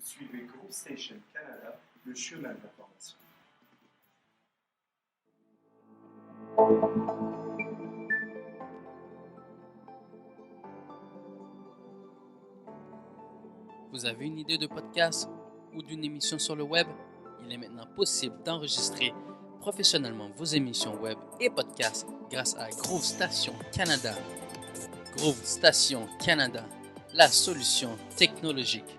suivez Groove Station Canada, le chemin de l'information. Vous avez une idée de podcast ou d'une émission sur le web? Il est maintenant possible d'enregistrer professionnellement vos émissions web et podcasts grâce à Groove Station Canada. Groove Station Canada, la solution technologique.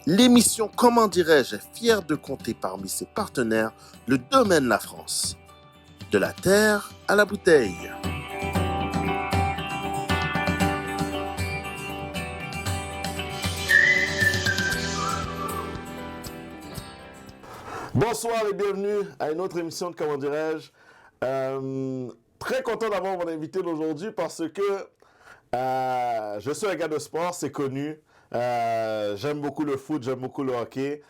L'émission Comment dirais-je est fière de compter parmi ses partenaires le domaine La France. De la terre à la bouteille. Bonsoir et bienvenue à une autre émission de Comment dirais-je. Très content d'avoir mon invité d'aujourd'hui parce que je suis un gars de sport, c'est connu. J'aime beaucoup le foot, j'aime beaucoup le hockey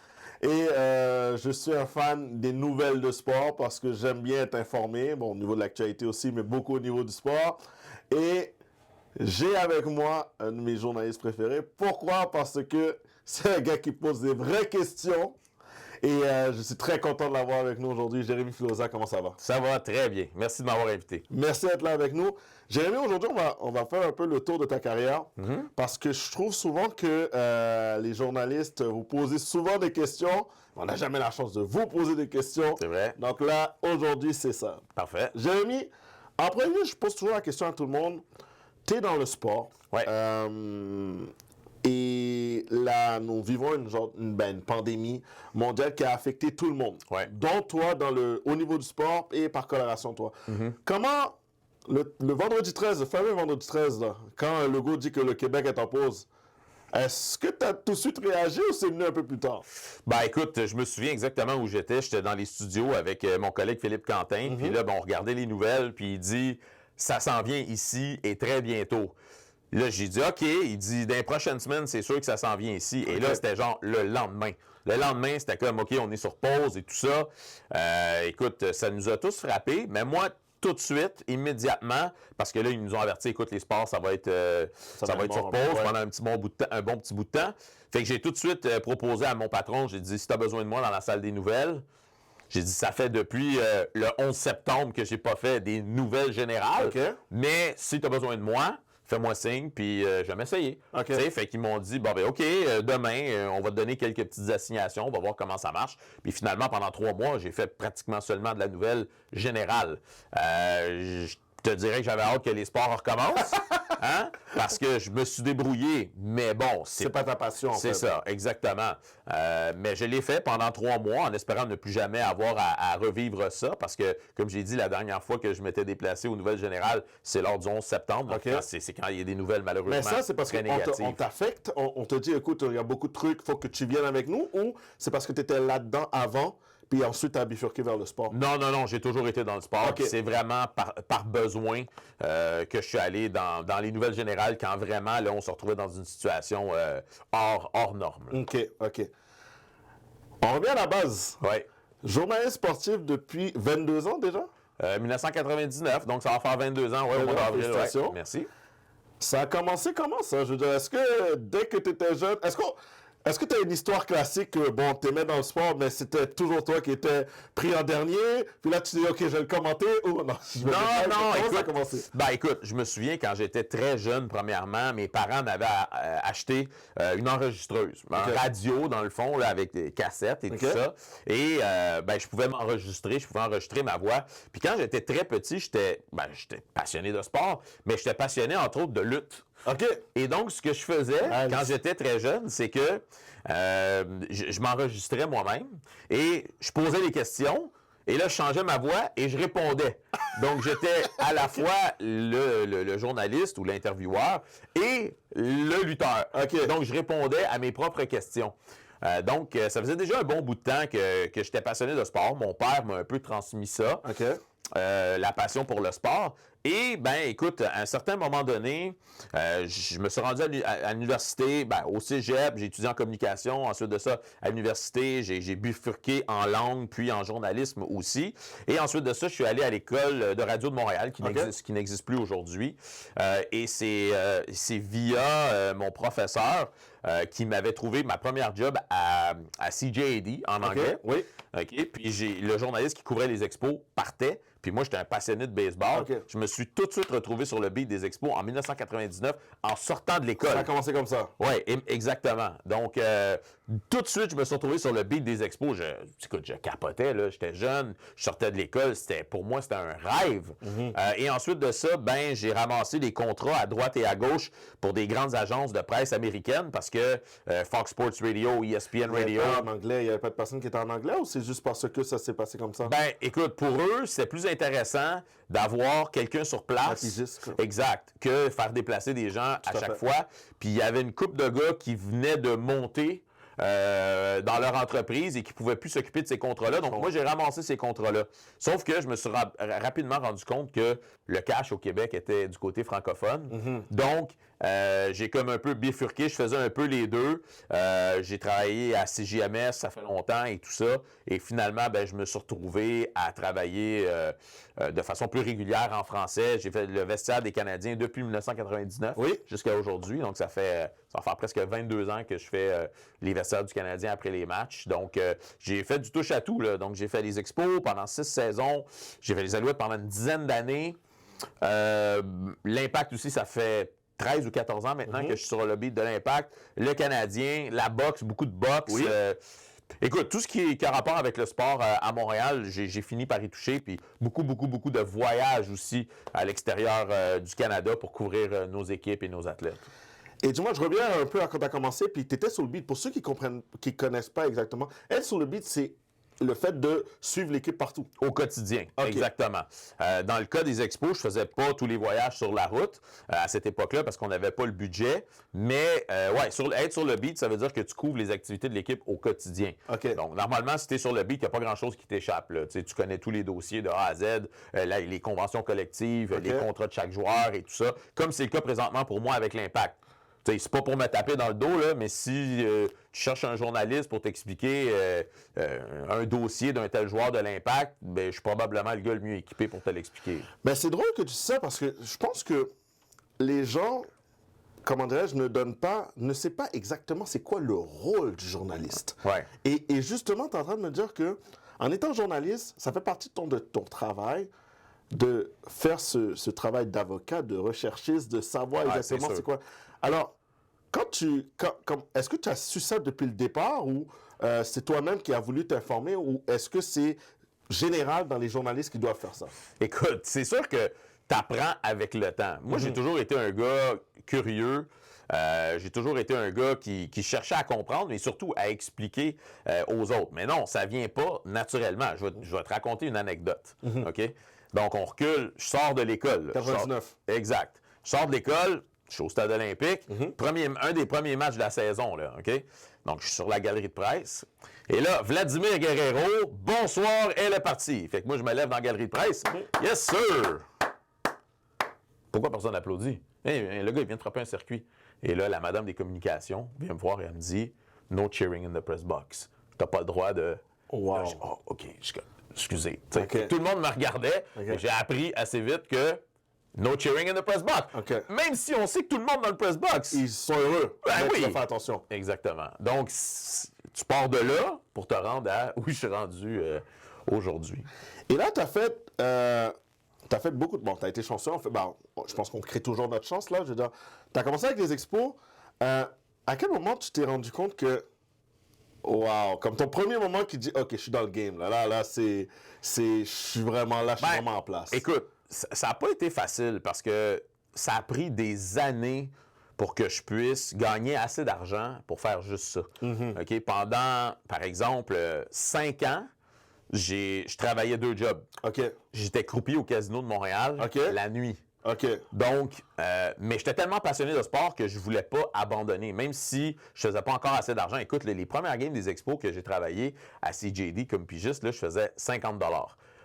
et je suis un fan des nouvelles de sport parce que j'aime bien être informé, bon, au niveau de l'actualité aussi, mais beaucoup au niveau du sport. Et j'ai avec moi un de mes journalistes préférés. Pourquoi? Parce que c'est un gars qui pose des vraies questions. Et je suis très content de l'avoir avec nous aujourd'hui. Jérémy Filosa, comment ça va? Ça va très bien. Merci de m'avoir invité. Merci d'être là avec nous. Jérémy, aujourd'hui, on va faire un peu le tour de ta carrière parce que je trouve souvent que les journalistes, vous posez souvent des questions. On n'a jamais la chance de vous poser des questions. C'est vrai. Donc là, aujourd'hui, c'est ça. Parfait. Jérémy, en premier, je pose toujours la question à tout le monde. Tu es dans le sport. Ouais. Et là, nous vivons une pandémie mondiale qui a affecté tout le monde. Ouais. Dont toi, au niveau du sport et par corrélation, toi. Comment, le vendredi 13, le fameux vendredi 13, là, quand Legault dit que le Québec est en pause, est-ce que tu as tout de suite réagi ou c'est venu un peu plus tard? Ben écoute, je me souviens exactement où j'étais. J'étais dans les studios avec mon collègue Philippe Quentin. Puis là, on regardait les nouvelles, puis il dit « Ça s'en vient ici et très bientôt ». Là, j'ai dit, OK, il dit, dans les prochaines semaines, c'est sûr que ça s'en vient ici. Et là, c'était genre le lendemain. Le lendemain, c'était comme, OK, on est sur pause et tout ça. Écoute, ça nous a tous frappés. Mais moi, tout de suite, immédiatement, parce que là, ils nous ont averti, écoute, les sports, ça va être sur pause pendant un bon petit bout de temps. Fait que j'ai tout de suite proposé à mon patron, j'ai dit, si tu as besoin de moi dans la salle des nouvelles, j'ai dit, ça fait depuis le 11 septembre que j'ai pas fait des nouvelles générales. Okay. Mais si tu as besoin de moi, fais-moi signe, puis je vais m'essayer. Okay. Fait qu'ils m'ont dit, bon, ben OK, demain, on va te donner quelques petites assignations, on va voir comment ça marche. Puis finalement, pendant 3 mois, j'ai fait pratiquement seulement de la nouvelle générale. Je te dirais que j'avais hâte que les sports recommencent, hein? Parce que je me suis débrouillé, mais bon, c'est pas ta passion, en fait. C'est ça, exactement. Mais je l'ai fait pendant 3 mois en espérant ne plus jamais avoir à revivre ça parce que, comme j'ai dit, la dernière fois que je m'étais déplacé aux Nouvelles Générales, c'est lors du 11 septembre. Okay. Donc, c'est quand il y a des nouvelles malheureusement mais ça, c'est parce qu'on t'affecte, on te dit, écoute, il y a beaucoup de trucs, il faut que tu viennes avec nous, ou c'est parce que tu étais là-dedans avant, puis ensuite tu as bifurqué vers le sport? Non, j'ai toujours été dans le sport. Okay. C'est vraiment par besoin que je suis allé dans les Nouvelles Générales quand vraiment, là, on se retrouvait dans une situation hors norme. Là. OK. On revient à la base. Oui. Journaliste sportif depuis 22 ans déjà? 1999, donc ça va faire 22 ans, au mois d'avril. Félicitations. Ouais. Merci. Ça a commencé comment, ça? Je veux dire, est-ce que dès que tu étais jeune, est-ce que tu as une histoire classique que, bon, tu aimais dans le sport, mais c'était toujours toi qui étais pris en dernier, puis là, tu dis, OK, je vais le commenter, ou non? Écoute, je me souviens quand j'étais très jeune, premièrement, mes parents m'avaient acheté une enregistreuse, un radio, dans le fond, là, avec des cassettes et tout ça, et je pouvais enregistrer ma voix. Puis quand j'étais très petit, j'étais passionné de sport, mais j'étais passionné, entre autres, de lutte. OK. Et donc, ce que je faisais quand j'étais très jeune, c'est que je m'enregistrais moi-même et je posais des questions Et là, je changeais ma voix et je répondais. Donc, j'étais à la fois le journaliste ou l'intervieweur et le lutteur. OK. Donc, je répondais à mes propres questions. Donc, ça faisait déjà un bon bout de temps que j'étais passionné de sport. Mon père m'a un peu transmis ça. OK. La passion pour le sport. Et, ben, écoute, à un certain moment donné, je me suis rendu à l'université, ben, au cégep, j'ai étudié en communication. Ensuite de ça, à l'université, j'ai bifurqué en langue, puis en journalisme aussi. Et ensuite de ça, je suis allé à l'école de radio de Montréal, qui n'existe plus aujourd'hui. Et c'est via mon professeur qui m'avait trouvé ma première job à CJAD, en anglais. Oui. OK? Puis le journaliste qui couvrait les expos partait. Puis moi, j'étais un passionné de baseball. OK. Je me suis tout de suite retrouvé sur le beat des expos en 1999 en sortant de l'école. Ça a commencé comme ça. Oui, exactement. Donc, tout de suite, je me suis retrouvé sur le beat des expos. Écoute, je capotais, là. J'étais jeune, je sortais de l'école. Pour moi, c'était un rêve. Et ensuite de ça, ben, j'ai ramassé des contrats à droite et à gauche pour des grandes agences de presse américaines parce que Fox Sports Radio, ESPN Radio... En anglais, il n'y avait pas de personne qui était en anglais ou c'est juste parce que ça s'est passé comme ça? Ben, écoute, pour eux, c'est plus intéressant d'avoir quelqu'un sur place. Pigiste, quoi. Exact. Que faire déplacer des gens à chaque fois. Puis il y avait une couple de gars qui venaient de monter dans leur entreprise et qui ne pouvaient plus s'occuper de ces contrats-là. Donc, moi, j'ai ramassé ces contrats-là. Sauf que je me suis rapidement rendu compte que le cash au Québec était du côté francophone. Donc, j'ai comme un peu bifurqué. Je faisais un peu les deux. J'ai travaillé à CJMS, ça fait longtemps et tout ça. Et finalement, ben, je me suis retrouvé à travailler de façon plus régulière en français. J'ai fait le vestiaire des Canadiens depuis 1999 jusqu'à aujourd'hui. Donc, ça va faire presque 22 ans que je fais les vestiaires du Canadien après les matchs. Donc, j'ai fait du touche-à-tout, là. Donc, j'ai fait les expos pendant 6 saisons. J'ai fait les Alouettes pendant une dizaine d'années. L'Impact aussi, ça fait 13 ou 14 ans maintenant que je suis sur le beat de l'Impact. Le Canadien, la boxe, beaucoup de boxe. Écoute, tout ce qui a rapport avec le sport à Montréal, j'ai fini par y toucher. Puis beaucoup de voyages aussi à l'extérieur du Canada pour couvrir nos équipes et nos athlètes. Et dis-moi, je reviens un peu à quand tu as commencé, puis tu étais sur le beat. Pour ceux qui connaissent pas exactement, être sur le beat, c'est le fait de suivre l'équipe partout. Au quotidien, exactement. Dans le cas des expos, je faisais pas tous les voyages sur la route à cette époque-là parce qu'on n'avait pas le budget. Mais être sur le beat, ça veut dire que tu couvres les activités de l'équipe au quotidien. Donc, normalement, si tu es sur le beat, il n'y a pas grand-chose qui t'échappe. Tu connais tous les dossiers de A à Z, les conventions collectives, les contrats de chaque joueur et tout ça, comme c'est le cas présentement pour moi avec l'Impact. C'est pas pour me taper dans le dos, là, mais si tu cherches un journaliste pour t'expliquer un dossier d'un tel joueur de l'Impact, ben, je suis probablement le gars le mieux équipé pour te l'expliquer. Ben, c'est drôle que tu dis ça parce que je pense que les gens, comment dirais-je, ne savent pas exactement c'est quoi le rôle du journaliste. Et justement, tu es en train de me dire que en étant journaliste, ça fait partie de ton travail de faire ce travail d'avocat, de recherchiste, de savoir exactement c'est quoi. Alors, est-ce que tu as su ça depuis le départ ou c'est toi-même qui as voulu t'informer ou est-ce que c'est général dans les journalistes qui doivent faire ça? Écoute, c'est sûr que tu apprends avec le temps. Moi, j'ai toujours été un gars curieux. J'ai toujours été un gars qui cherchait à comprendre, mais surtout à expliquer aux autres. Mais non, ça vient pas naturellement. Je vais te raconter une anecdote. OK? Donc, on recule. Je sors de l'école. 99. Exact. Je sors de l'école. Je suis au stade olympique. Un des premiers matchs de la saison, là, OK? Donc, je suis sur la galerie de presse. Et là, Vladimir Guerrero, bonsoir, elle est partie. Fait que moi, je me lève dans la galerie de presse. Yes, sir! Pourquoi personne n'applaudit? Le gars, il vient de frapper un circuit. Et là, la madame des communications vient me voir et elle me dit « No cheering in the press box. Tu n'as pas le droit de... » Là, je dis « Oh, OK, excusez. » Tout le monde me regardait. Et j'ai appris assez vite que no cheering in the press box. Même si on sait que tout le monde dans le press box. Ils sont heureux. Ben oui. Tu dois faire attention. Exactement. Donc, tu pars de là pour te rendre à où je suis rendu aujourd'hui. Et là, tu as fait beaucoup de... Bon, tu as été chanceux. Je pense qu'on crée toujours notre chance, là. Je veux dire, tu as commencé avec les expos. À quel moment tu t'es rendu compte que... Wow! Comme ton premier moment qui dit « OK, je suis dans le game. » Là, je suis vraiment là, je suis vraiment en place. Écoute, ça n'a pas été facile parce que ça a pris des années pour que je puisse gagner assez d'argent pour faire juste ça. OK? Pendant, par exemple, 5 ans, je travaillais 2 jobs. OK. J'étais croupier au casino de Montréal OK. la nuit. OK. Donc, mais j'étais tellement passionné de sport que je voulais pas abandonner, même si je faisais pas encore assez d'argent. Écoute, les premières games des expos que j'ai travaillé à CJD comme pigiste, là, je faisais 50 $.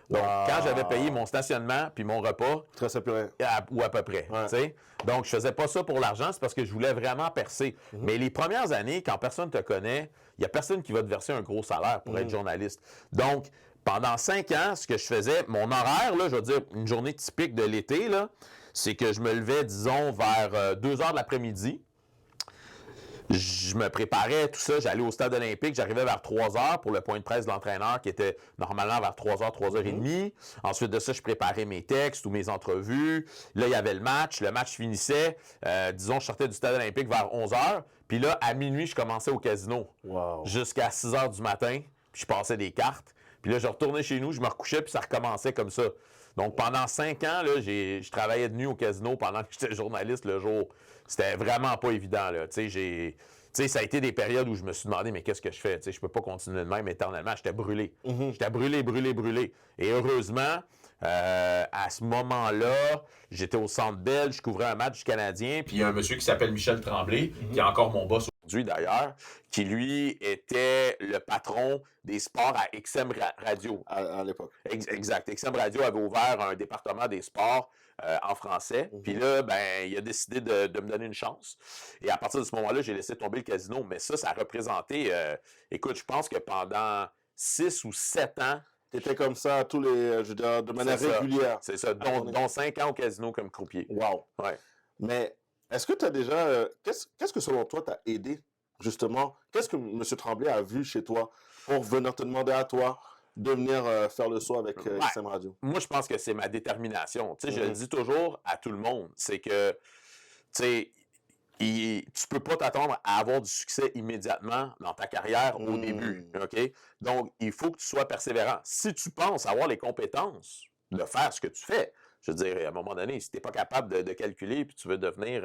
Donc, quand j'avais payé mon stationnement puis mon repas, Très simple. ou à peu près, Ouais. tu sais. Donc, je faisais pas ça pour l'argent, c'est parce que je voulais vraiment percer. Mais les premières années, quand personne te connaît, il y a personne qui va te verser un gros salaire pour être journaliste. Donc, pendant 5 ans, ce que je faisais, mon horaire, là, je veux dire, une journée typique de l'été, là, c'est que je me levais, disons, vers 2 heures de l'après-midi. Je me préparais, tout ça, j'allais au stade olympique, j'arrivais vers 3 heures pour le point de presse de l'entraîneur qui était normalement vers 3 heures, 3h30. Ensuite de ça, je préparais mes textes ou mes entrevues. Là, il y avait le match finissait, disons, je sortais du stade olympique vers 11 heures. Puis là, à minuit, je commençais au casino Wow. jusqu'à 6 heures du matin, puis je passais des cartes. Puis là, je retournais chez nous, je me recouchais, puis ça recommençait comme ça. Donc, pendant 5 ans, là, je travaillais de nuit au casino pendant que j'étais journaliste le jour. C'était vraiment pas évident, là. Tu sais, ça a été des périodes où je me suis demandé, mais qu'est-ce que je fais? Tu sais, je peux pas continuer de même éternellement. J'étais brûlé. J'étais brûlé. Et heureusement, à ce moment-là, j'étais au Centre Bell, je couvrais un match du Canadien, puis il y a un monsieur qui s'appelle Michel Tremblay, qui est encore mon boss aujourd'hui d'ailleurs, qui lui était le patron des sports à XM Radio. À l'époque. Exact. XM Radio avait ouvert un département des sports en français. Puis là, ben, il a décidé de me donner une chance. Et à partir de ce moment-là, j'ai laissé tomber le casino. Mais ça a représenté, écoute, je pense que pendant 6 ou 7 ans, T'étais comme ça tous les, je veux dire, de manière c'est ça. régulière. C'est ça, dont 5 ans au casino comme croupier. Wow. Ouais. Mais est-ce que tu as déjà. Qu'est-ce que selon toi t'a aidé, justement? Qu'est-ce que M. Tremblay a vu chez toi pour venir te demander à toi de venir faire le saut avec XM Radio? Moi, je pense que c'est ma détermination. Tu sais, je le dis toujours à tout le monde, c'est que, tu sais, tu peux pas t'attendre à avoir du succès immédiatement dans ta carrière au début, OK? Donc, il faut que tu sois persévérant. Si tu penses avoir les compétences de faire ce que tu fais, je veux dire, à un moment donné, si tu n'es pas capable de calculer puis tu veux devenir,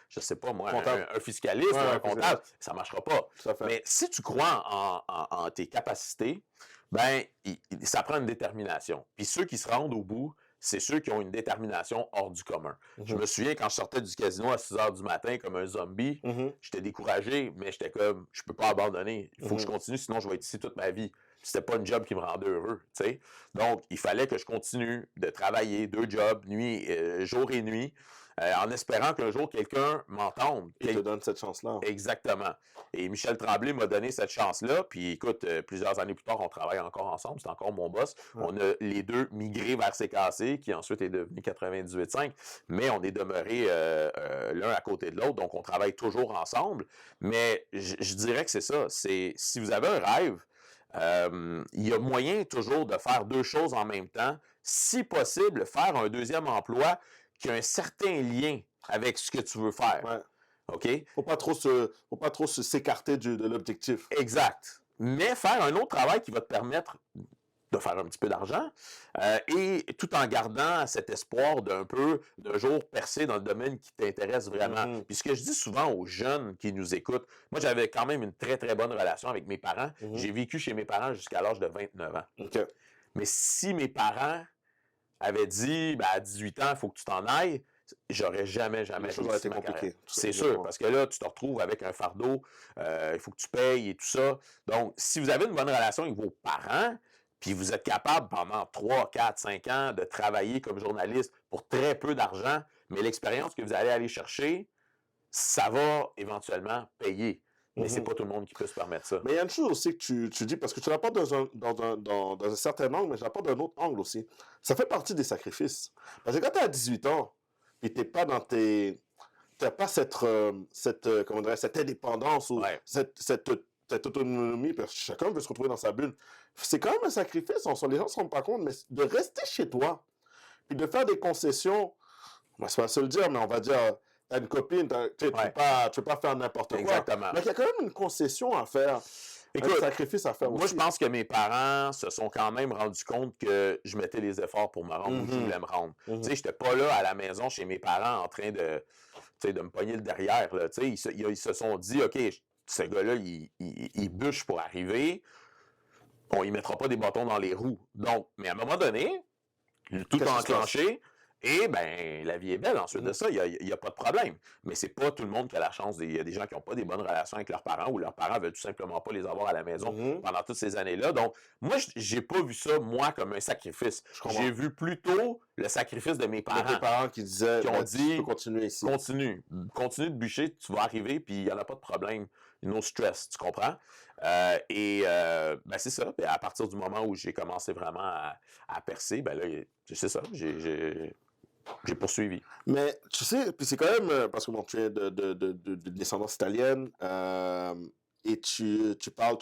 je sais pas moi, un fiscaliste ou un comptable, ça ne marchera pas. Mais si tu crois en tes capacités, ben ça prend une détermination. Puis ceux qui se rendent au bout, c'est ceux qui ont une détermination hors du commun. Je me souviens, quand je sortais du casino à 6 heures du matin comme un zombie, j'étais découragé, mais j'étais comme, je peux pas abandonner. Il faut que je continue, sinon je vais être ici toute ma vie. C'était pas une job qui me rendait heureux, tu sais. Donc, il fallait que je continue de travailler 2 jobs, jour et nuit, en espérant qu'un jour, quelqu'un m'entende. Il te donne cette chance-là. Exactement. Et Michel Tremblay m'a donné cette chance-là. Puis écoute, plusieurs années plus tard, on travaille encore ensemble. C'est encore mon boss. Ouais. On a les deux migré vers CKC, qui ensuite est devenu 98.5. Mais on est demeurés l'un à côté de l'autre. Donc, on travaille toujours ensemble. Mais je dirais que c'est ça. C'est si vous avez un rêve, il y a moyen toujours de faire 2 choses en même temps. Si possible, faire un deuxième emploi qui a un certain lien avec ce que tu veux faire. Ouais. OK? Faut pas trop s'écarter de l'objectif. Exact. Mais faire un autre travail qui va te permettre de faire un petit peu d'argent et tout en gardant cet espoir d'un jour percer dans le domaine qui t'intéresse vraiment. Puis ce que je dis souvent aux jeunes qui nous écoutent, moi j'avais quand même une très très bonne relation avec mes parents. J'ai vécu chez mes parents jusqu'à l'âge de 29 ans. Okay. Mais si mes parents avaient dit à 18 ans, il faut que tu t'en ailles, j'aurais jamais Les choses auraient été compliquées. C'est sûr, parce que là, tu te retrouves avec un fardeau, il faut que tu payes et tout ça. Donc, si vous avez une bonne relation avec vos parents, puis vous êtes capable pendant 3, 4, 5 ans de travailler comme journaliste pour très peu d'argent, mais l'expérience que vous allez aller chercher, ça va éventuellement payer. Mais c'est pas tout le monde qui peut se permettre ça. Mais il y a une chose aussi que tu dis, parce que tu l'apportes dans un certain angle, mais je l'apporte d'un autre angle aussi. Ça fait partie des sacrifices. Parce que quand tu as 18 ans, et tu n'es pas dans tes... Tu n'as pas cette indépendance ou cette autonomie, parce que chacun veut se retrouver dans sa bulle. C'est quand même un sacrifice, les gens ne se rendent pas compte, mais de rester chez toi, puis de faire des concessions, c'est pas se le dire, mais on va dire... Tu as une copine, tu ne peux pas faire n'importe quoi. Exactement. Mais il y a quand même une concession à faire. Écoute, un sacrifice à faire moi, aussi. je pense que mes parents se sont quand même rendus compte que je mettais les efforts pour me rendre où je voulais me rendre. Tu sais, je n'étais pas là à la maison chez mes parents en train de me pogner le derrière. Là. Ils se sont dit, OK, ce gars-là, il bûche pour arriver. on y mettra pas des bâtons dans les roues. Donc, mais à un moment donné, tout Qu'est-ce a qui se passe? enclenché, et ben la vie est belle ensuite de ça, il y a pas de problème. Mais c'est pas tout le monde qui a la chance. Il y a des gens qui n'ont pas des bonnes relations avec leurs parents ou leurs parents veulent tout simplement pas les avoir à la maison pendant toutes ces années-là. Donc, moi, j'ai pas vu ça, moi, comme un sacrifice. comprends. J'ai vu plutôt le sacrifice de mes De parents. tes parents qui disaient, Qui ont dit, tu peux continuer ici. Continue de bûcher, tu vas arriver, puis il n'y en a pas de problème. No stress, tu comprends? Ben c'est ça. Puis à partir du moment où j'ai commencé vraiment à percer, ben là, c'est ça. J'ai poursuivi. Mais tu sais, puis c'est quand même, parce que bon, tu es de descendance italienne, et tu parles,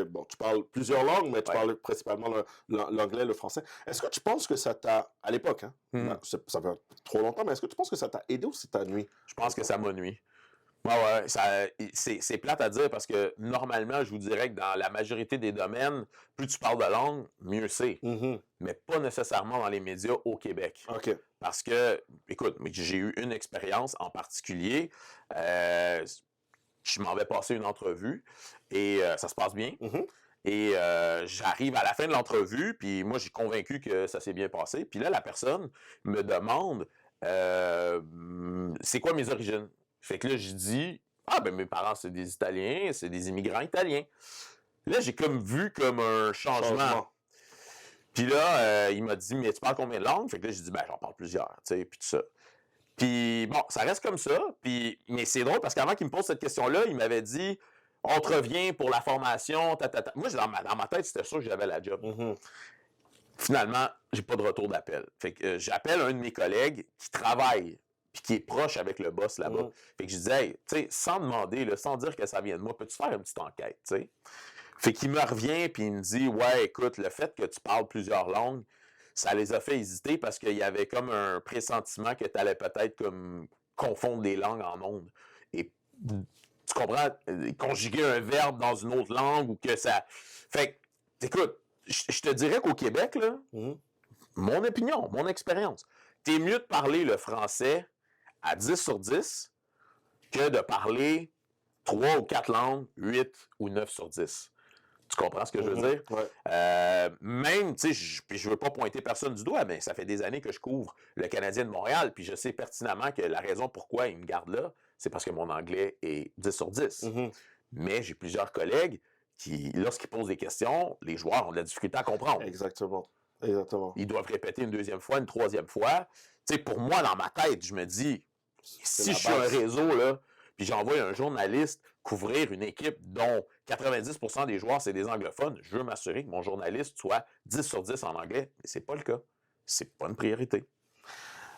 bon, tu parles plusieurs langues, mais tu parles principalement l'anglais, le français. Est-ce que tu penses que ça t'a, à l'époque, hein, ça fait trop longtemps, mais est-ce que tu penses que ça t'a aidé ou ça t'a nuit? Je pense que ça m'a nuit. Ouais, c'est plate à dire parce que normalement, je vous dirais que dans la majorité des domaines, plus tu parles de langue, mieux c'est. Mais pas nécessairement dans les médias au Québec. OK. Parce que, écoute, j'ai eu une expérience en particulier. Je m'en vais passer une entrevue et ça se passe bien. Et j'arrive à la fin de l'entrevue, puis moi, j'ai convaincu que ça s'est bien passé. Puis là, la personne me demande c'est quoi mes origines? Fait que là, je dis ben mes parents, c'est des Italiens, c'est des immigrants italiens. Là, j'ai comme vu comme un changement. Puis là, il m'a dit, mais tu parles combien de langues? Fait que là, j'ai dit, ben j'en parle plusieurs, tu sais, puis tout ça. Puis bon, ça reste comme ça. Puis, mais c'est drôle parce qu'avant qu'il me pose cette question-là, il m'avait dit, on te revient pour la formation, Moi, dans ma tête, c'était sûr que j'avais la job. Finalement, j'ai pas de retour d'appel. Fait que j'appelle un de mes collègues qui travaille puis qui est proche avec le boss là-bas. Fait que je disais, hey, tu sais, sans demander, là, sans dire que ça vient de moi, peux-tu faire une petite enquête, tu sais? Fait qu'il me revient puis il me dit, ouais, écoute, le fait que tu parles plusieurs langues, ça les a fait hésiter parce qu'il y avait comme un pressentiment que tu allais peut-être comme confondre des langues en monde. Et tu comprends, conjuguer un verbe dans une autre langue ou que ça... Fait que, écoute, je te dirais qu'au Québec, là, mon opinion, mon expérience, t'es mieux de parler le français à 10 sur 10 que de parler 3 ou 4 langues, 8 ou 9 sur 10. Tu comprends ce que je veux dire? Même, tu sais, puis je veux pas pointer personne du doigt, mais ça fait des années que je couvre le Canadien de Montréal, puis je sais pertinemment que la raison pourquoi il me garde là, c'est parce que mon anglais est 10 sur 10. Mais j'ai plusieurs collègues qui, lorsqu'ils posent des questions, les joueurs ont de la difficulté à comprendre. Exactement. Ils doivent répéter une deuxième fois, une troisième fois. Tu sais, pour moi, dans ma tête, je me dis, si je suis un réseau, là, puis j'envoie un journaliste couvrir une équipe dont 90% des joueurs, c'est des anglophones, je veux m'assurer que mon journaliste soit 10 sur 10 en anglais. Mais c'est pas le cas. C'est pas une priorité.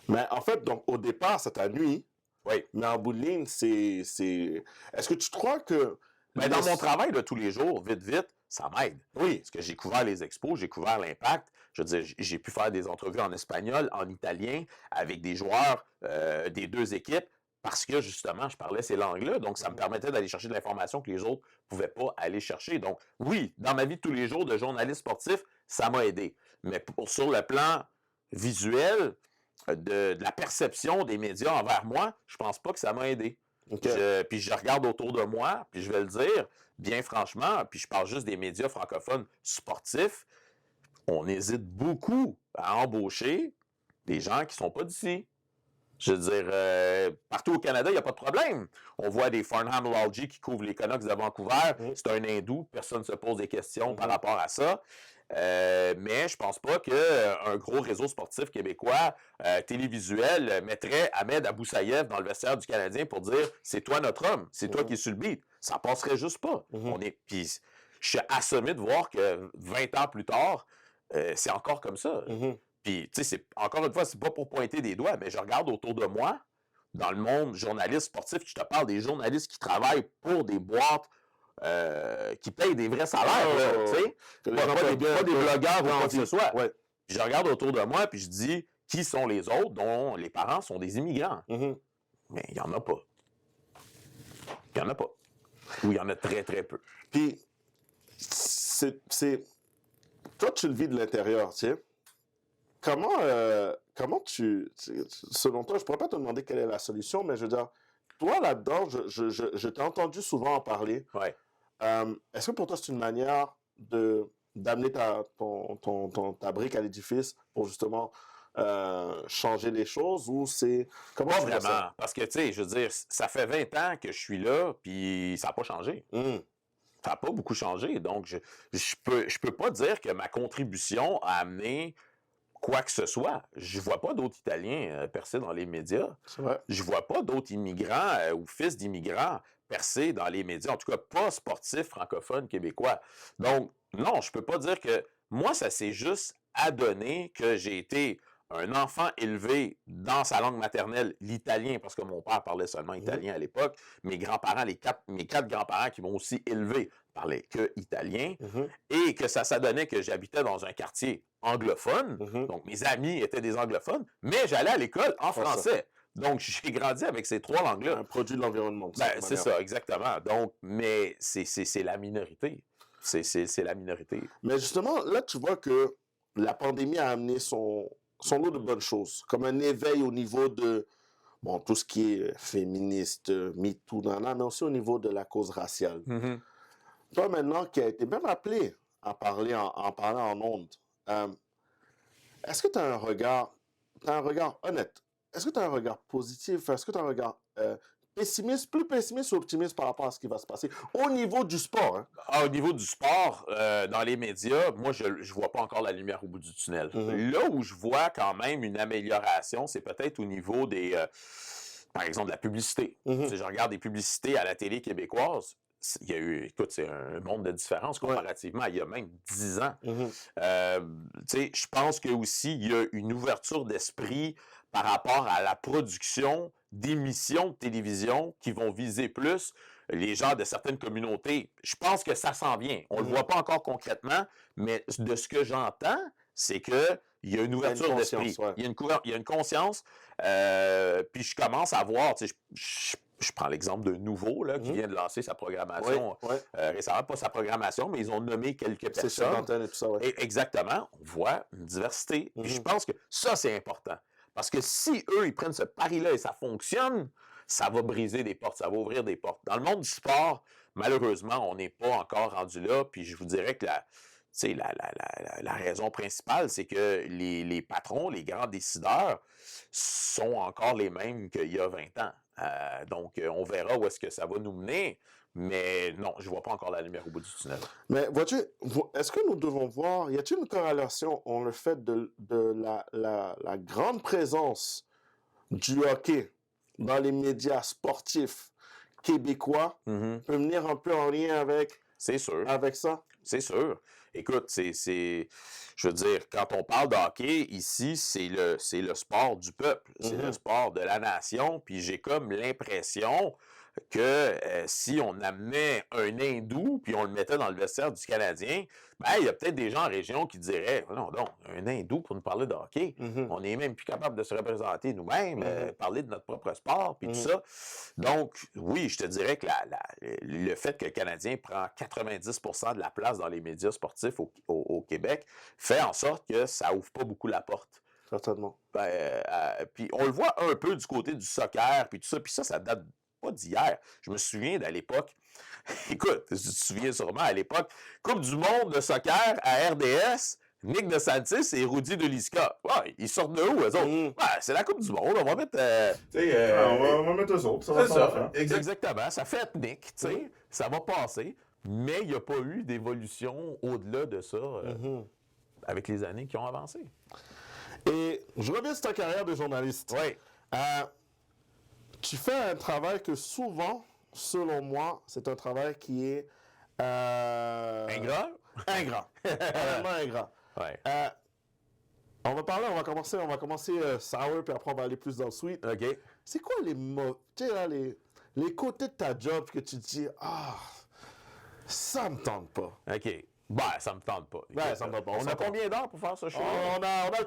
Mais en fait, donc, au départ, ça t'a nuit. Oui. Mais en bout de ligne, c'est... Est-ce que tu crois que... Mais dans mon travail de tous les jours, vite, ça m'aide. Oui. Parce que j'ai couvert les expos, j'ai couvert l'impact. Je veux dire, j'ai pu faire des entrevues en espagnol, en italien, avec des joueurs des deux équipes, parce que, justement, je parlais ces langues-là. Donc, ça me permettait d'aller chercher de l'information que les autres ne pouvaient pas aller chercher. Donc, oui, dans ma vie de tous les jours de journaliste sportif, ça m'a aidé. Mais sur le plan visuel, de la perception des médias envers moi, je pense pas que ça m'a aidé. Puis je regarde autour de moi, puis je vais le dire, bien franchement, puis je parle juste des médias francophones sportifs, on hésite beaucoup à embaucher des gens qui sont pas d'ici. Je veux dire, partout au Canada, il n'y a pas de problème. On voit des Farnham Lalji qui couvrent les Canucks de Vancouver. C'est un hindou, personne ne se pose des questions par rapport à ça. Mais je pense pas qu'un gros réseau sportif québécois télévisuel mettrait Ahmed Aboussaïev dans le vestiaire du Canadien pour dire « c'est toi notre homme, c'est toi qui es sur le beat ». Ça passerait juste pas. Puis je suis assommé de voir que 20 ans plus tard, c'est encore comme ça. Puis, tu sais, encore une fois, c'est pas pour pointer des doigts, mais je regarde autour de moi, dans le monde journaliste sportif, je te parle des journalistes qui travaillent pour des boîtes qui payent des vrais salaires, tu sais. Pas des blogueurs ou quoi que ce soit. Puis je regarde autour de moi, puis je dis, qui sont les autres dont les parents sont des immigrants? Mais il n'y en a pas. Il n'y en a pas. Ou il y en a très, très peu. Puis, toi, tu le vis de l'intérieur, tu sais. Comment selon toi, je pourrais pas te demander quelle est la solution, mais je veux dire, toi là-dedans, je t'ai entendu souvent en parler. Est-ce que pour toi, c'est une manière de d'amener ta brique à l'édifice pour justement changer les choses ou c'est... Comment Pas tu vois ça? vraiment. Parce que, tu sais, je veux dire, ça fait 20 ans que je suis là, puis ça n'a pas changé. Ça n'a pas beaucoup changé. Donc, je peux pas dire que ma contribution a amené quoi que ce soit. Je vois pas d'autres Italiens percer dans les médias. C'est vrai. Je vois pas d'autres immigrants ou fils d'immigrants percer dans les médias. En tout cas, pas sportifs francophones québécois. Donc, non, je peux pas dire que... Moi, ça s'est juste adonné que j'ai été un enfant élevé dans sa langue maternelle, l'italien, parce que mon père parlait seulement italien à l'époque. Mes grands-parents, mes quatre grands-parents qui m'ont aussi élevé parlaient que italien. Et que ça s'adonnait que j'habitais dans un quartier anglophone. Donc, mes amis étaient des anglophones, mais j'allais à l'école en français. Donc, j'ai grandi avec ces trois langues-là. Un produit de l'environnement. C'est ça, exactement. Donc, mais c'est la minorité. C'est la minorité. Mais justement, là, tu vois que la pandémie a amené son lot de bonnes choses, comme un éveil au niveau de tout ce qui est féministe, MeToo, mais aussi au niveau de la cause raciale. Toi, maintenant, qui a été même appelé à parler en ondes, est-ce que tu as un regard honnête? Est-ce que tu as un regard positif? Est-ce que tu as un regard pessimiste, plus pessimiste ou optimiste par rapport à ce qui va se passer au niveau du sport? Au niveau du sport, dans les médias, moi, je vois pas encore la lumière au bout du tunnel. Là où je vois quand même une amélioration, c'est peut-être au niveau des, par exemple, de la publicité. Si je regarde des publicités à la télé québécoise, il y a eu, écoute, c'est un monde de différence comparativement à il y a même 10 ans. Je pense que aussi il y a une ouverture d'esprit par rapport à la production d'émissions de télévision qui vont viser plus les gens de certaines communautés. Je pense que ça s'en vient. On ne le voit pas encore concrètement, mais de ce que j'entends, c'est qu'il y a une ouverture d'esprit. Il y a une conscience. Puis je commence à voir, je prends l'exemple de Nouveau, là, qui vient de lancer sa programmation récemment. Pas sa programmation, mais ils ont nommé quelques personnes. C'est d'antenne et tout ça, Exactement. On voit une diversité. Puis je pense que ça, c'est important. Parce que si eux, ils prennent ce pari-là et ça fonctionne, ça va briser des portes, ça va ouvrir des portes. Dans le monde du sport, malheureusement, on n'est pas encore rendu là. Puis je vous dirais que la raison principale, c'est que les patrons, les grands décideurs, sont encore les mêmes qu'il y a 20 ans. Donc, on verra où est-ce que ça va nous mener. Mais non, je ne vois pas encore la lumière au bout du tunnel. Mais vois-tu, est-ce que nous devons voir, y a-t-il une corrélation en le fait de la grande présence du hockey dans les médias sportifs québécois peut venir un peu en lien avec ça? C'est sûr. Écoute, je veux dire, quand on parle de hockey, ici, c'est le sport du peuple. C'est le sport de la nation. Puis j'ai comme l'impression que si on amenait un hindou puis on le mettait dans le vestiaire du Canadien, il y a peut-être des gens en région qui diraient « Non, un hindou pour nous parler de hockey, on n'est même plus capable de se représenter nous-mêmes, parler de notre propre sport, puis tout ça. » Donc, oui, je te dirais que le fait que le Canadien prend 90% de la place dans les médias sportifs au Québec fait en sorte que ça ouvre pas beaucoup la porte. Certainement. Puis on le voit un peu du côté du soccer, puis tout ça, puis ça date pas d'hier. Je me souviens d'à l'époque, écoute, tu te souviens sûrement à l'époque, Coupe du monde de soccer à RDS, Nick DeSantis et Rudy Deliska. Ouais, ils sortent de où, eux autres? C'est la Coupe du monde, on va mettre... on va mettre eux autres, ça va faire. Exactement, ça fait ethnique, tu sais, ça va passer, mais il n'y a pas eu d'évolution au-delà de ça avec les années qui ont avancé. Et je reviens sur ta carrière de journaliste. Oui. Tu fais un travail que souvent, selon moi, c'est un travail qui est... Ingrat? Ingrat. Vraiment ingrat. Ouais. On va commencer sour, puis après on va aller plus dans le sweet. OK. C'est quoi les mots, tu sais là, les côtés de ta job que tu te dis, ça me tente pas. OK. Ça me tente pas. Ça me tente pas. On a combien d'heures pour faire ce show? On a le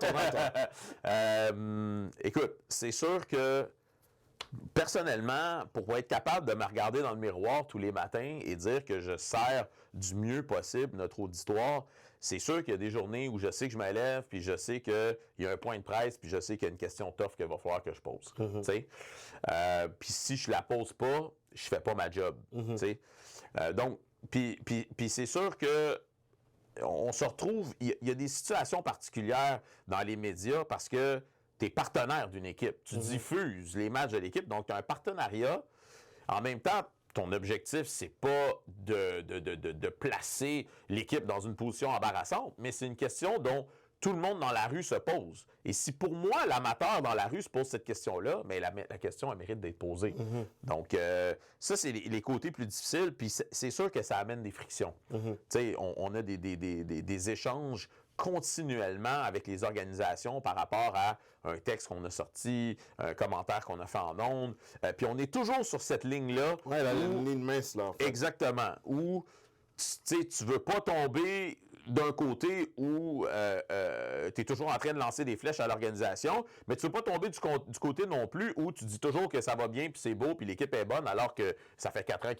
temps. Écoute, c'est sûr que personnellement, pour être capable de me regarder dans le miroir tous les matins et dire que je sers du mieux possible notre auditoire, c'est sûr qu'il y a des journées où je sais que je me lève, puis je sais qu'il y a un point de presse, puis je sais qu'il y a une question tough qu'il va falloir que je pose. Puis si je la pose pas, je fais pas ma job. Donc, puis c'est sûr que on se retrouve, il y a des situations particulières dans les médias parce que tu es partenaire d'une équipe. Tu diffuses les matchs de l'équipe, donc tu as un partenariat. En même temps, ton objectif, c'est pas de placer l'équipe dans une position embarrassante, mais c'est une question dont tout le monde dans la rue se pose. Et si pour moi, l'amateur dans la rue se pose cette question-là, mais la question, elle mérite d'être posée. Donc, ça, c'est les côtés plus difficiles, puis c'est sûr que ça amène des frictions. Tu sais, on a des échanges continuellement avec les organisations par rapport à un texte qu'on a sorti, un commentaire qu'on a fait en ondes. Puis on est toujours sur cette ligne-là. Oui, la ligne mince, là. En fait. Exactement. Où tu ne veux pas tomber d'un côté où tu es toujours en train de lancer des flèches à l'organisation, mais tu ne veux pas tomber du côté non plus où tu dis toujours que ça va bien, puis c'est beau, puis l'équipe est bonne, alors que ça fait 4 ans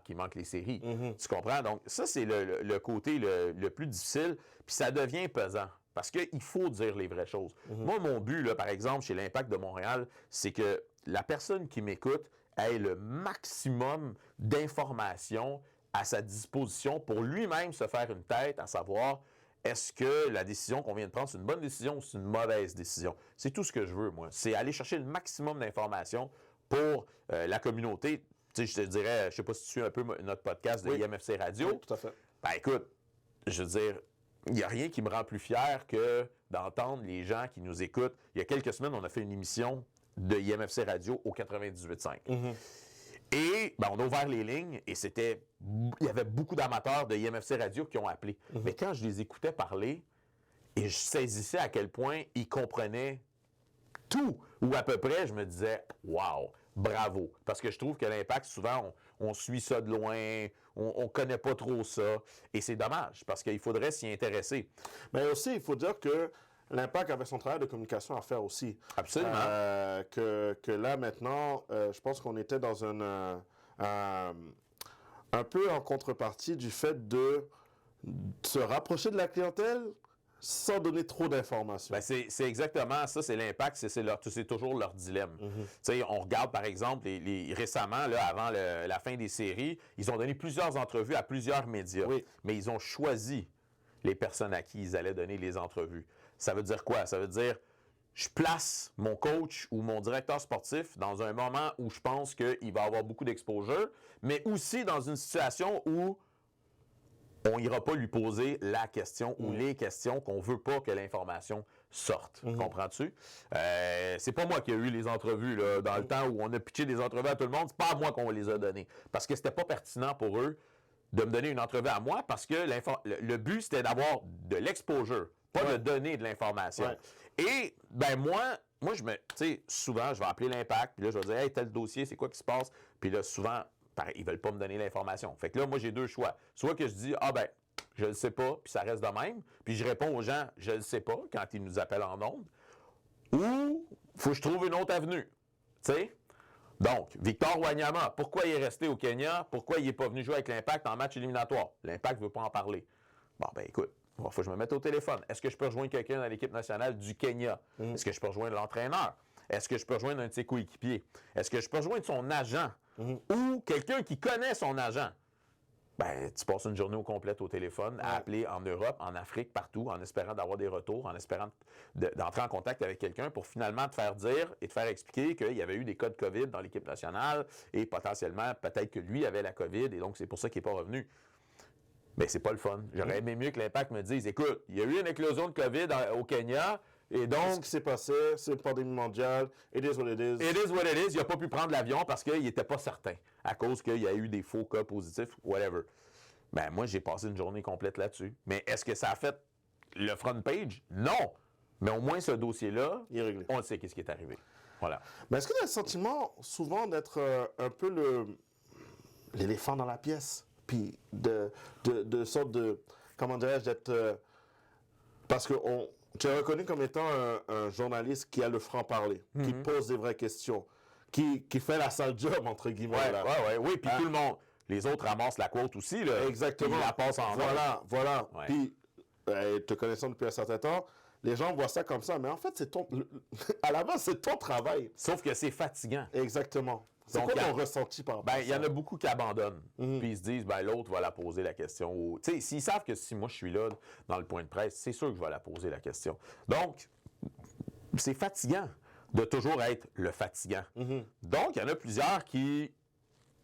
qu'il manque les séries. Tu comprends? Donc, ça, c'est le côté le plus difficile, puis ça devient pesant. Parce qu'il faut dire les vraies choses. Moi, mon but, là, par exemple, chez l'Impact de Montréal, c'est que la personne qui m'écoute ait le maximum d'informations à sa disposition pour lui-même se faire une tête à savoir est-ce que la décision qu'on vient de prendre, c'est une bonne décision ou c'est une mauvaise décision. C'est tout ce que je veux, moi. C'est aller chercher le maximum d'informations pour la communauté. Tu sais, je te dirais, je ne sais pas si tu suis un peu notre podcast de IMFC Radio. Oui, tout à fait. Ben écoute, je veux dire, il n'y a rien qui me rend plus fier que d'entendre les gens qui nous écoutent. Il y a quelques semaines, on a fait une émission de IMFC Radio au 98.5. Et ben, on a ouvert les lignes et il y avait beaucoup d'amateurs de IMFC Radio qui ont appelé. Mais quand je les écoutais parler et je saisissais à quel point ils comprenaient tout, ou à peu près, je me disais « Wow, bravo ». Parce que je trouve que l'Impact, souvent, on suit ça de loin, on connaît pas trop ça. Et c'est dommage, parce qu'il faudrait s'y intéresser. Mais aussi, il faut dire que l'Impact avait son travail de communication à faire aussi. Absolument. Que là, maintenant, je pense qu'on était dans un peu en contrepartie du fait de se rapprocher de la clientèle sans donner trop d'informations. Ben c'est exactement ça, c'est l'Impact, c'est toujours leur dilemme. Tu sais, on regarde par exemple, récemment, là, avant la fin des séries, ils ont donné plusieurs entrevues à plusieurs médias, mais ils ont choisi les personnes à qui ils allaient donner les entrevues. Ça veut dire quoi? Ça veut dire, je place mon coach ou mon directeur sportif dans un moment où je pense qu'il va avoir beaucoup d'exposure, mais aussi dans une situation où on n'ira pas lui poser la question ou les questions qu'on ne veut pas que l'information sorte. Comprends-tu? C'est pas moi qui ai eu les entrevues là, dans le temps où on a pitché des entrevues à tout le monde. C'est pas à moi qu'on les a données. Parce que c'était pas pertinent pour eux de me donner une entrevue à moi parce que le but, c'était d'avoir de l'exposure, pas de donner de l'information. Et, ben moi, tu sais, souvent, je vais appeler l'Impact, puis là, je vais dire, hey, tel dossier, c'est quoi qui se passe? Puis là, souvent, ils veulent pas me donner l'information. Fait que là, moi, j'ai deux choix. Soit que je dis, je le sais pas, puis ça reste de même. Puis je réponds aux gens, je le sais pas, quand ils nous appellent en ondes. Ou, faut que je trouve une autre avenue. Tu sais? Donc, Victor Wanyama, pourquoi il est resté au Kenya? Pourquoi il n'est pas venu jouer avec l'Impact en match éliminatoire? L'Impact ne veut pas en parler. Bon, ben écoute, il faut que je me mette au téléphone. Est-ce que je peux rejoindre quelqu'un dans l'équipe nationale du Kenya? Est-ce que je peux rejoindre l'entraîneur? Est-ce que je peux rejoindre un de ses coéquipiers? Est-ce que je peux rejoindre son agent? Ou quelqu'un qui connaît son agent? Ben, tu passes une journée au complète au téléphone à appeler en Europe, en Afrique, partout, en espérant d'avoir des retours, en espérant d'entrer en contact avec quelqu'un pour finalement te faire dire et te faire expliquer qu'il y avait eu des cas de COVID dans l'équipe nationale et potentiellement, peut-être que lui avait la COVID et donc c'est pour ça qu'il n'est pas revenu. Mais c'est pas le fun. J'aurais aimé mieux que l'Impact me dise, écoute, il y a eu une éclosion de COVID au Kenya, et donc... Ce qui s'est passé, c'est une pandémie mondiale. It is what it is. It is what it is. Il n'a pas pu prendre l'avion parce qu'il n'était pas certain, à cause qu'il y a eu des faux cas positifs, whatever. Ben moi, j'ai passé une journée complète là-dessus. Mais est-ce que ça a fait le front page? Non. Mais au moins, ce dossier-là, on sait qu'est-ce qui est arrivé. Voilà. Mais est-ce que tu as le sentiment, souvent, d'être un peu l'éléphant dans la pièce? Puis de sorte de... Comment dirais-je? D'être... parce que tu es reconnu comme étant un journaliste qui a le franc-parler, qui pose des vraies questions, qui fait la sale job, entre guillemets. Oui, puis tout le monde... Les autres ramassent la quote aussi, là. Exactement. Ils la passent en Voilà. Ouais. Puis, te connaissant depuis un certain temps, les gens voient ça comme ça. Mais en fait, à la base, c'est ton travail. Sauf que c'est fatigant. Exactement. C'est Donc, quoi ton ressenti par rapport ben, à il y en ça? a beaucoup qui abandonnent. Puis ils se disent, ben, l'autre va la poser la question. Ou, tu sais, s'ils savent que si moi je suis là dans le point de presse, c'est sûr que je vais la poser la question. Donc, c'est fatigant de toujours être le fatigant. Donc, il y en a plusieurs qui,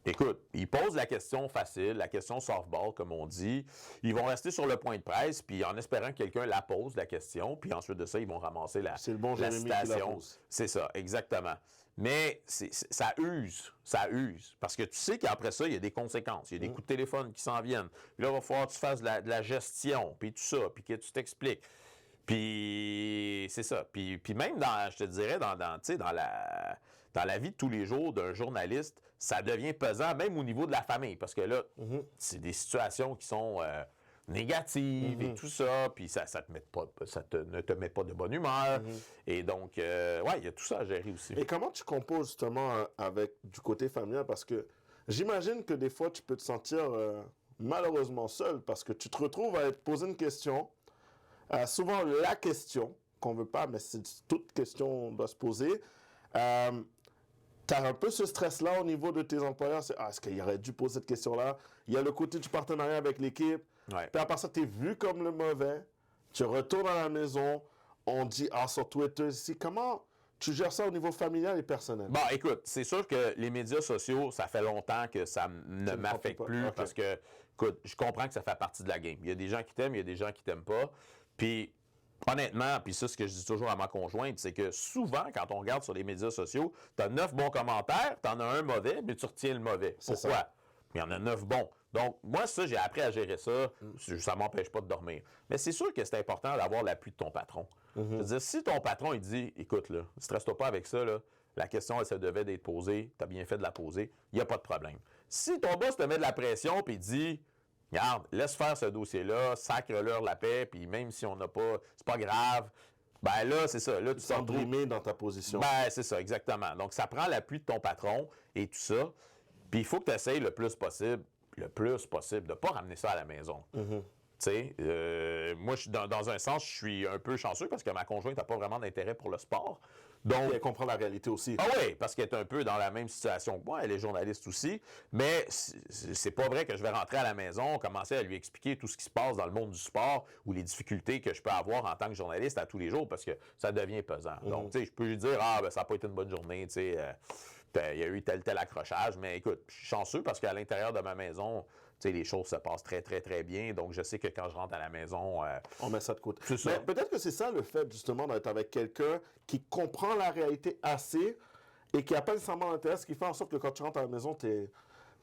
écoute, ils posent la question facile, la question softball, comme on dit. Ils vont rester sur le point de presse, puis en espérant que quelqu'un la pose, la question, puis ensuite de ça, ils vont ramasser C'est le bon la Jérémy qui la citation. pose. C'est ça, exactement. Mais ça use, parce que tu sais qu'après ça, il y a des conséquences. Il y a des coups de téléphone qui s'en viennent. Puis là, il va falloir que tu fasses de la gestion, puis tout ça, puis que tu t'expliques. Puis c'est ça. Puis même je te dirais, dans la vie de tous les jours d'un journaliste, ça devient pesant, même au niveau de la famille. Parce que là, c'est des situations qui sont négatives et tout ça, puis ça ne te met pas de bonne humeur. Et donc, ouais, il y a tout ça à gérer aussi. Et comment tu composes justement avec du côté familial? Parce que j'imagine que des fois, tu peux te sentir malheureusement seul parce que tu te retrouves à te poser une question. Souvent, la question qu'on veut pas, mais toute question doit se poser. Tu as un peu ce stress-là au niveau de tes employeurs. C'est, est-ce qu'il aurait dû poser cette question-là? Il y a le côté du partenariat avec l'équipe. Ouais. Puis à part ça, tu es vu comme le mauvais. Tu retournes à la maison. On dit, sur Twitter, ici, comment tu gères ça au niveau familial et personnel? Bon, écoute, c'est sûr que les médias sociaux, ça fait longtemps que ça ne m'affecte pas. plus Ok. parce que, écoute, je comprends que ça fait partie de la game. Il y a des gens qui t'aiment, il y a des gens qui t'aiment pas. Puis, honnêtement, puis ça, ce que je dis toujours à ma conjointe, c'est que souvent, quand on regarde sur les médias sociaux, tu as 9 bons commentaires, tu en as un mauvais, mais tu retiens le mauvais. C'est Pourquoi? ça. Il y en a 9 bons. Donc, moi, ça, j'ai appris à gérer ça. Ça ne m'empêche pas de dormir. Mais c'est sûr que c'est important d'avoir l'appui de ton patron. Je veux dire, si ton patron, il dit, écoute, là, stresse-toi pas avec ça, là, la question, elle se devait d'être posée, tu as bien fait de la poser, il n'y a pas de problème. Si ton boss te met de la pression et dit, regarde, laisse faire ce dossier-là, sacre-leur la paix, puis même si on n'a pas, c'est pas grave, ben là, c'est ça. Là, tu t'en trouves. S'enbrimer dans ta position. Ben, c'est ça, exactement. Donc, ça prend l'appui de ton patron et tout ça. Puis, il faut que tu essayes le plus possible de ne pas ramener ça à la maison. Tu sais, moi, dans un sens, je suis un peu chanceux parce que ma conjointe n'a pas vraiment d'intérêt pour le sport. Donc, Et elle comprend la réalité aussi. ah oui, parce qu'elle est un peu dans la même situation que moi, elle est journaliste aussi, mais c'est pas vrai que je vais rentrer à la maison, commencer à lui expliquer tout ce qui se passe dans le monde du sport ou les difficultés que je peux avoir en tant que journaliste à tous les jours, parce que ça devient pesant. Donc, tu sais, je peux lui dire, ben, ça n'a pas été une bonne journée, tu sais, il y a eu tel accrochage, mais écoute, je suis chanceux parce qu'à l'intérieur de ma maison, tu sais, les choses se passent très, très, très bien, donc je sais que quand je rentre à la maison... On met ça de côté. C'est ça. Mais peut-être que c'est ça le fait, justement, d'être avec quelqu'un qui comprend la réalité assez et qui n'a pas nécessairement d'intérêt, ce qui fait en sorte que quand tu rentres à la maison, tu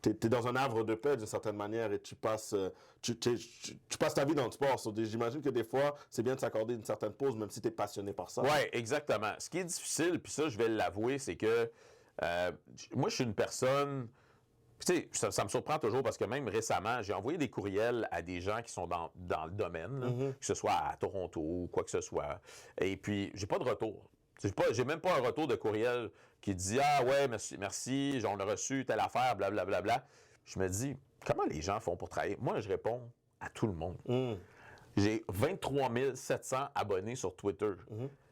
es dans un havre de paix d'une certaine manière et tu passes ta vie dans le sport. J'imagine que des fois, c'est bien de s'accorder une certaine pause, même si tu es passionné par ça. Oui, exactement. Ce qui est difficile, puis ça, je vais l'avouer, c'est que moi, je suis une personne... Tu sais, ça me surprend toujours parce que même récemment, j'ai envoyé des courriels à des gens qui sont dans le domaine, là, que ce soit à Toronto ou quoi que ce soit. Et puis, j'ai pas de retour. J'ai même pas un retour de courriel qui dit « Ah ouais, merci, on a reçu telle affaire, blablabla. » Je me dis, comment les gens font pour travailler? Moi, je réponds à tout le monde. J'ai 23 700 abonnés sur Twitter.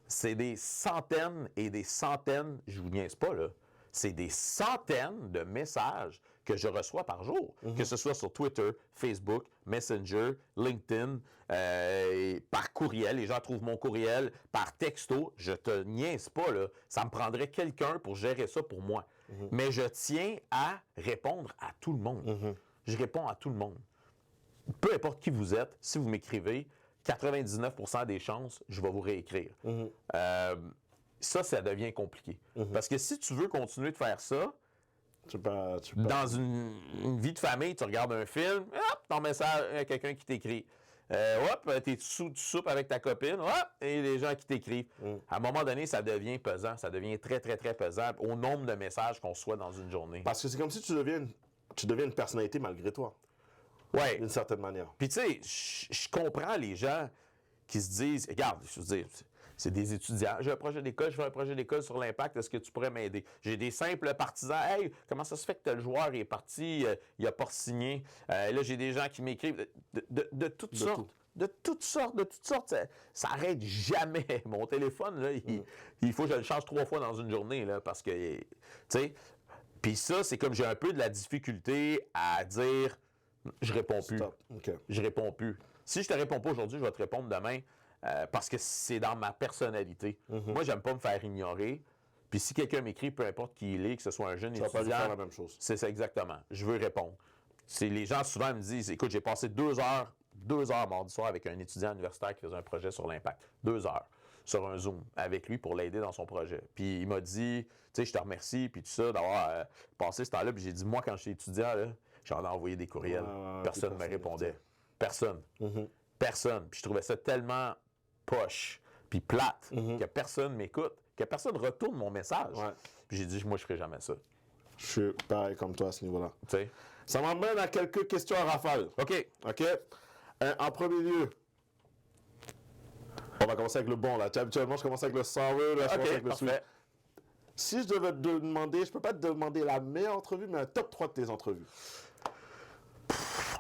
C'est des centaines et des centaines, je vous niaise pas, là. C'est des centaines de messages que je reçois par jour, que ce soit sur Twitter, Facebook, Messenger, LinkedIn, par courriel. Les gens trouvent mon courriel, par texto. Je te niaise pas, là. Ça me prendrait quelqu'un pour gérer ça pour moi. Mais je tiens à répondre à tout le monde. Je réponds à tout le monde. Peu importe qui vous êtes, si vous m'écrivez, 99% des chances, je vais vous réécrire. Ça devient compliqué. Parce que si tu veux continuer de faire ça, dans une vie de famille, tu regardes un film, hop, ton message, il y a quelqu'un qui t'écrit. Hop, tu soupes avec ta copine, hop, et les gens qui t'écrivent. À un moment donné, ça devient pesant. Ça devient très, très, très pesant au nombre de messages qu'on reçoit dans une journée. Parce que c'est comme si tu deviens une personnalité malgré toi, Ouais. d'une certaine manière. Puis tu sais, je comprends les gens qui se disent, regarde, je veux dire, c'est des étudiants. J'ai un projet d'école, je fais un projet d'école sur l'impact. Est-ce que tu pourrais m'aider? J'ai des simples partisans. Hey, comment ça se fait que tel joueur est parti, il n'a pas signé? Là, j'ai des gens qui m'écrivent de toutes sortes. De toutes sortes. Ça n'arrête jamais. Mon téléphone, là, il faut que je le change 3 fois dans une journée, là, parce que, tu sais. Puis ça, c'est comme j'ai un peu de la difficulté à dire je réponds plus. Stop. OK. Je réponds plus. Si je te réponds pas aujourd'hui, je vais te répondre demain parce que c'est dans ma personnalité. Moi, j'aime pas me faire ignorer. Puis si quelqu'un m'écrit, peu importe qui il est, que ce soit un jeune Tu vas pas lui étudiant, faire la même chose. c'est ça exactement. Je veux répondre. Les gens souvent me disent, écoute, j'ai passé 2 heures mardi soir avec un étudiant universitaire qui faisait un projet sur l'impact. 2 heures sur un Zoom avec lui pour l'aider dans son projet. Puis il m'a dit, tu sais, je te remercie, puis tout ça, d'avoir passé ce temps-là. Puis j'ai dit, moi, quand j'étais étudiant, là, j'en ai envoyé des courriels. Personne ne me répondait. Personne. Personne. Puis je trouvais ça tellement poche, puis plate, que personne m'écoute, que personne retourne mon message. Ouais. Puis j'ai dit, moi, je ferai jamais ça. Je suis pareil comme toi à ce niveau-là. Tu sais? Ça m'amène à quelques questions à rafale. OK. OK? En premier lieu, on va commencer avec le bon, là. Tu sais, habituellement, je commence avec le sour, là, je commence avec le sweet. Parfait. Si je devais te demander, je peux pas te demander la meilleure entrevue, mais un top 3 de tes entrevues.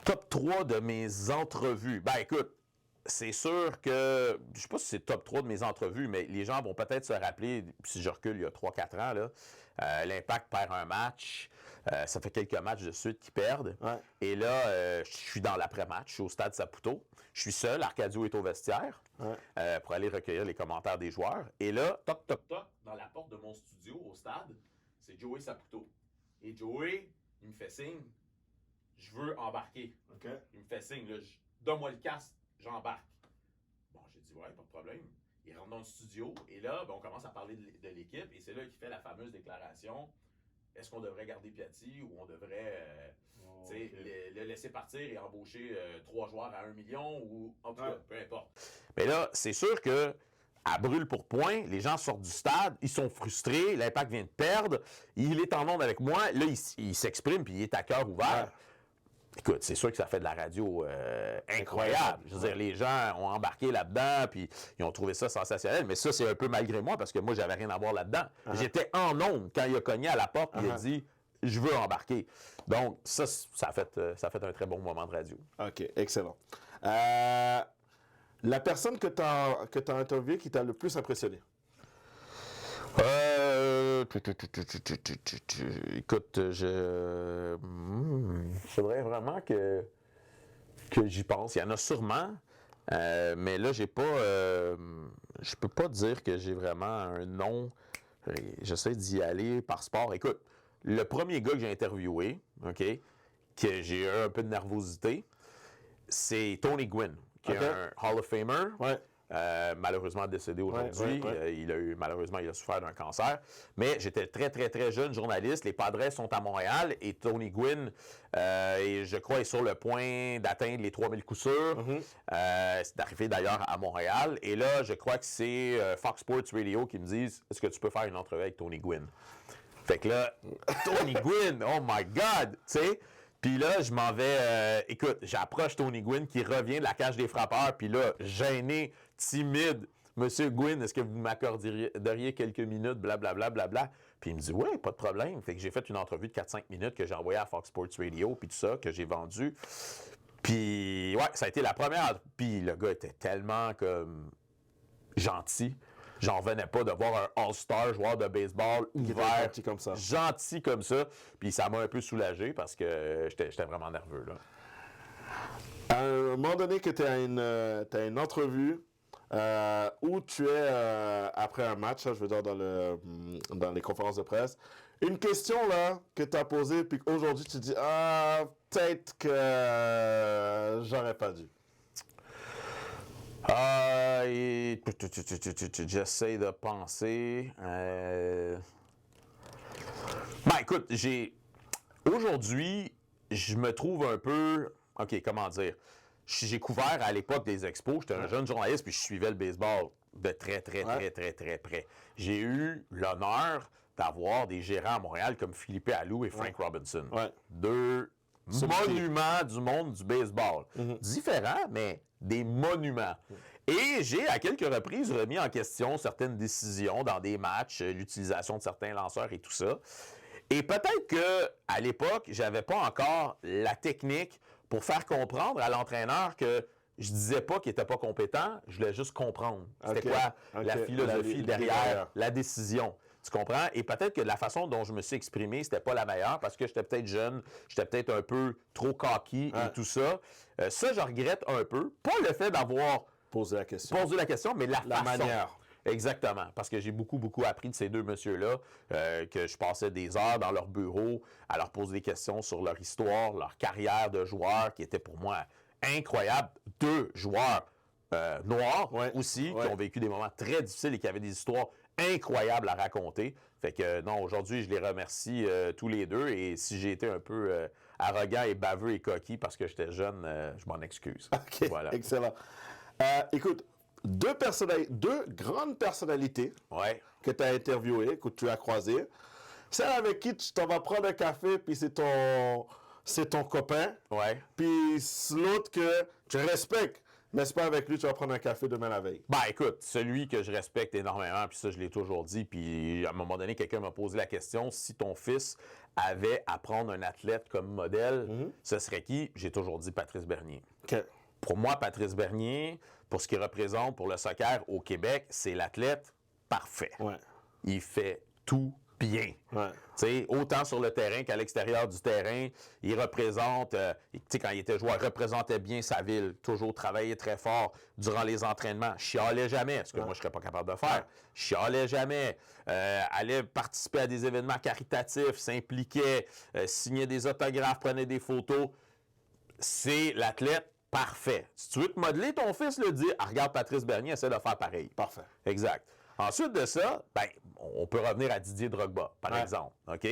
Top 3 de mes entrevues. Ben écoute, c'est sûr que, je sais pas si c'est top 3 de mes entrevues, mais les gens vont peut-être se rappeler, si je recule il y a 3-4 ans, là, l'Impact perd un match. Ça fait quelques matchs de suite qu'ils perdent. Ouais. Et là, je suis dans l'après-match, je suis au stade Saputo. Je suis seul, Arcadio est au vestiaire pour aller recueillir les commentaires des joueurs. Et là, toc, toc, toc, dans la porte de mon studio au stade, c'est Joey Saputo. Et Joey, il me fait signe, je veux embarquer. OK. Il me fait signe, là, donne-moi le casque, j'embarque. Bon, j'ai dit, ouais, pas de problème. Il rentre dans le studio et là, ben, on commence à parler de l'équipe et c'est là qu'il fait la fameuse déclaration. Est-ce qu'on devrait garder Piatti ou on devrait le laisser partir et embaucher 3 joueurs à 1 million ou en tout cas, peu importe. Mais là, c'est sûr que à brûle pour point, les gens sortent du stade, ils sont frustrés, l'Impact vient de perdre, il est en onde avec moi, là, il s'exprime puis il est à cœur ouvert. Écoute, c'est sûr que ça fait de la radio incroyable. Je veux dire, les gens ont embarqué là-dedans, puis ils ont trouvé ça sensationnel. Mais ça, c'est un peu malgré moi, parce que moi, j'avais rien à voir là-dedans. J'étais en onde quand il a cogné à la porte, il a dit « Je veux embarquer ». Donc, ça a fait un très bon moment de radio. OK, excellent. La personne que tu as interviewée qui t'a le plus impressionné? Écoute, faudrait vraiment que j'y pense. Il y en a sûrement, mais là, j'ai pas, je peux pas dire que j'ai vraiment un nom. J'essaie d'y aller par sport. Écoute, le premier gars que j'ai interviewé, OK, que j'ai eu un peu de nervosité, c'est Tony Gwynn, qui est un Hall of Famer. Ouais. Malheureusement décédé aujourd'hui. Malheureusement, il a souffert d'un cancer. Mais j'étais très, très, très jeune journaliste. Les Padres sont à Montréal et Tony Gwynn, je crois, est sur le point d'atteindre les 3000 coups sûrs. C'est arrivé d'ailleurs à Montréal. Et là, je crois que c'est Fox Sports Radio qui me disent « Est-ce que tu peux faire une entrevue avec Tony Gwynn? » Fait que là, Tony Gwynn, oh my God! Tu sais? Puis là, je m'en vais... écoute, j'approche Tony Gwynn qui revient de la cage des frappeurs. Puis là, gêné, timide. « Monsieur Gwynn, est-ce que vous m'accorderiez quelques minutes? Blablabla, blablabla. » Puis il me dit « Ouais, pas de problème. » Fait que j'ai fait une entrevue de 4-5 minutes que j'ai envoyée à Fox Sports Radio, puis tout ça, que j'ai vendu. Puis, ouais, ça a été la première. Puis le gars était tellement comme gentil. J'en revenais pas de voir un All-Star joueur de baseball ouvert, gentil comme ça. Puis ça m'a un peu soulagé parce que j'étais vraiment nerveux, là. À un moment donné que tu as une entrevue où tu es, après un match, je veux dire dans les conférences de presse, une question là que tu as posée, puis qu'aujourd'hui tu dis « Ah, peut-être que j'aurais pas dû ». J'essaie de penser. Ben écoute, aujourd'hui, je me trouve un peu. OK, comment dire? J'ai couvert à l'époque des expos. J'étais un jeune journaliste, puis je suivais le baseball de très, très, très, très, très près. J'ai eu l'honneur d'avoir des gérants à Montréal comme Philippe Alou et Frank Robinson. Deux monuments du monde du baseball. Différents, mais des monuments. Et j'ai, à quelques reprises, remis en question certaines décisions dans des matchs, l'utilisation de certains lanceurs et tout ça. Et peut-être qu'à l'époque, j'avais pas encore la technique pour faire comprendre à l'entraîneur que je disais pas qu'il était pas compétent, je voulais juste comprendre. C'était quoi la philosophie derrière la décision. Tu comprends? Et peut-être que la façon dont je me suis exprimé, c'était pas la meilleure parce que j'étais peut-être jeune, j'étais peut-être un peu trop cocky et tout ça. Ça, je regrette un peu. Pas le fait d'avoir Poser la question. posé la question, mais la façon. manière. Exactement, parce que j'ai beaucoup appris de ces deux messieurs-là, que je passais des heures dans leur bureau à leur poser des questions sur leur histoire, leur carrière de joueur, qui était pour moi incroyable. Deux joueurs noirs aussi, qui ont vécu des moments très difficiles et qui avaient des histoires incroyables à raconter. Fait que non, aujourd'hui, je les remercie tous les deux, et si j'ai été un peu arrogant et baveux et coquille parce que j'étais jeune, je m'en excuse. OK, Voilà. excellent. Écoute, deux grandes personnalités que tu as interviewées, que tu as croisées. Celle avec qui tu t'en vas prendre un café, puis c'est ton copain. Ouais. Puis l'autre que tu respectes, mais c'est pas avec lui tu vas prendre un café demain la veille. Ben écoute, celui que je respecte énormément, puis ça je l'ai toujours dit, puis à un moment donné, quelqu'un m'a posé la question, si ton fils avait à prendre un athlète comme modèle, ce serait qui? J'ai toujours dit Patrice Bernier. OK. Pour moi, Patrice Bernier, pour ce qu'il représente pour le soccer au Québec, c'est l'athlète parfait. Ouais. Il fait tout bien. Ouais. Tu sais, autant sur le terrain qu'à l'extérieur du terrain, il représente, tu sais, quand il était joueur, il représentait bien sa ville, toujours travaillait très fort durant les entraînements, chialait jamais, ce que moi je serais pas capable de faire, chialait jamais, allait participer à des événements caritatifs, s'impliquait, signait des autographes, prenait des photos. C'est l'athlète parfait. Si tu veux te modeler ton fils, le dit, regarde Patrice Bernier, essaie de faire pareil. Parfait. Exact. Ensuite de ça, ben, on peut revenir à Didier Drogba, par exemple. OK?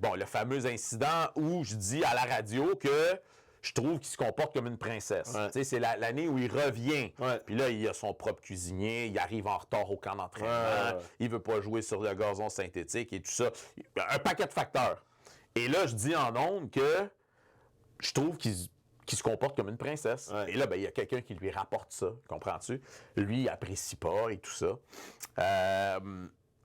Bon, le fameux incident où je dis à la radio que je trouve qu'il se comporte comme une princesse. Tu sais, c'est l'année où il revient. Puis là, il a son propre cuisinier, il arrive en retard au camp d'entraînement, il veut pas jouer sur le gazon synthétique et tout ça. Un paquet de facteurs. Et là, je dis en ondes que je trouve qu'il se comporte comme une princesse. Et là, ben, il y a quelqu'un qui lui rapporte ça, comprends-tu? Lui, il apprécie pas et tout ça.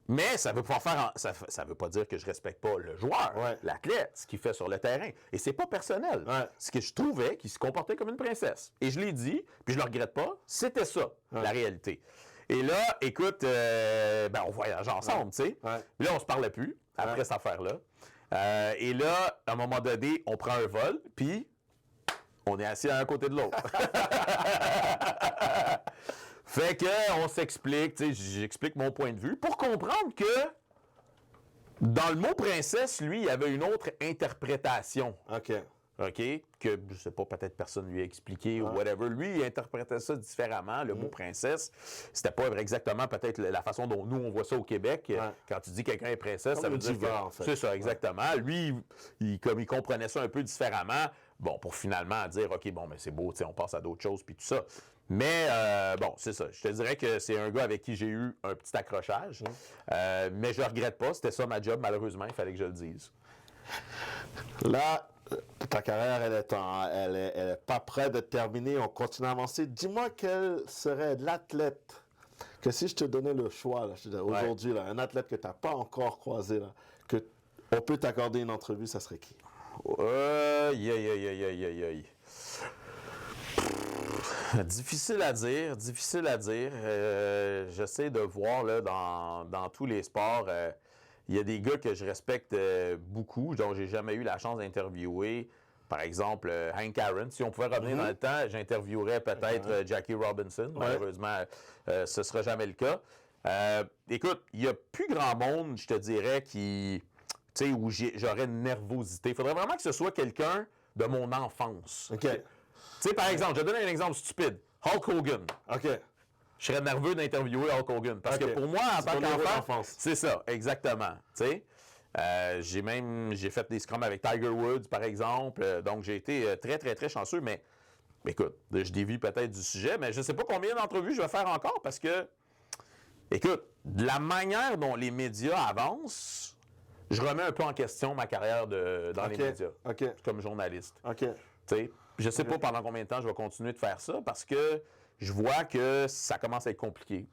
Mais ça veut pas ça veut pas dire que je respecte pas le joueur, l'athlète, ce qu'il fait sur le terrain. Et c'est pas personnel. Ce que je trouvais qu'il se comportait comme une princesse. Et je l'ai dit, puis je le regrette pas, c'était ça, la réalité. Et là, écoute, ben, on voyage ensemble, tu sais. Là, on se parlait plus après cette affaire-là. Et là, à un moment donné, on prend un vol, puis on est assis à un côté de l'autre. Fait que on s'explique, tu sais, j'explique mon point de vue pour comprendre que dans le mot princesse, lui, il y avait une autre interprétation. OK. OK? Que, je sais pas, peut-être personne lui a expliqué ou whatever. Lui, il interprétait ça différemment. Le mot princesse, c'était pas exactement peut-être la façon dont nous, on voit ça au Québec. Quand tu dis quelqu'un est princesse, comme ça veut dire que... en fait. C'est ça, exactement. Lui, comme il comprenait ça un peu différemment, bon, pour finalement dire, OK, bon, mais c'est beau, tu sais, on passe à d'autres choses, puis tout ça. Mais, bon, c'est ça. Je te dirais que c'est un gars avec qui j'ai eu un petit accrochage. Mais je regrette pas. C'était ça ma job, malheureusement. Il fallait que je le dise. Là, ta carrière, elle est pas prête de terminer. On continue à avancer. Dis-moi quel serait l'athlète que si je te donnais le choix, là, aujourd'hui, là, un athlète que tu n'as pas encore croisé, là, que on peut t'accorder une entrevue, ça serait qui? Difficile à dire, difficile à dire. J'essaie de voir là, dans tous les sports, il y a des gars que je respecte beaucoup, dont j'ai jamais eu la chance d'interviewer. Par exemple, Hank Aaron. Si on pouvait revenir dans le temps, j'interviewerais peut-être Jackie Robinson. Malheureusement, ce ne sera jamais le cas. Écoute, il n'y a plus grand monde, je te dirais, qui... Tu sais, où j'aurais une nervosité. Il faudrait vraiment que ce soit quelqu'un de mon enfance. OK. Tu sais, par exemple, je vais donner un exemple stupide. Hulk Hogan. OK. Je serais nerveux d'interviewer Hulk Hogan. Parce que pour moi, en tant qu'enfant, c'est ça, exactement. Tu sais, j'ai fait des scrums avec Tiger Woods, par exemple. Donc, j'ai été très, très, très chanceux. Mais, écoute, je dévie peut-être du sujet, mais je ne sais pas combien d'entrevues je vais faire encore parce que, écoute, de la manière dont les médias avancent, je remets un peu en question ma carrière dans les médias, comme journaliste. Je ne sais pas pendant combien de temps je vais continuer de faire ça parce que je vois que ça commence à être compliqué.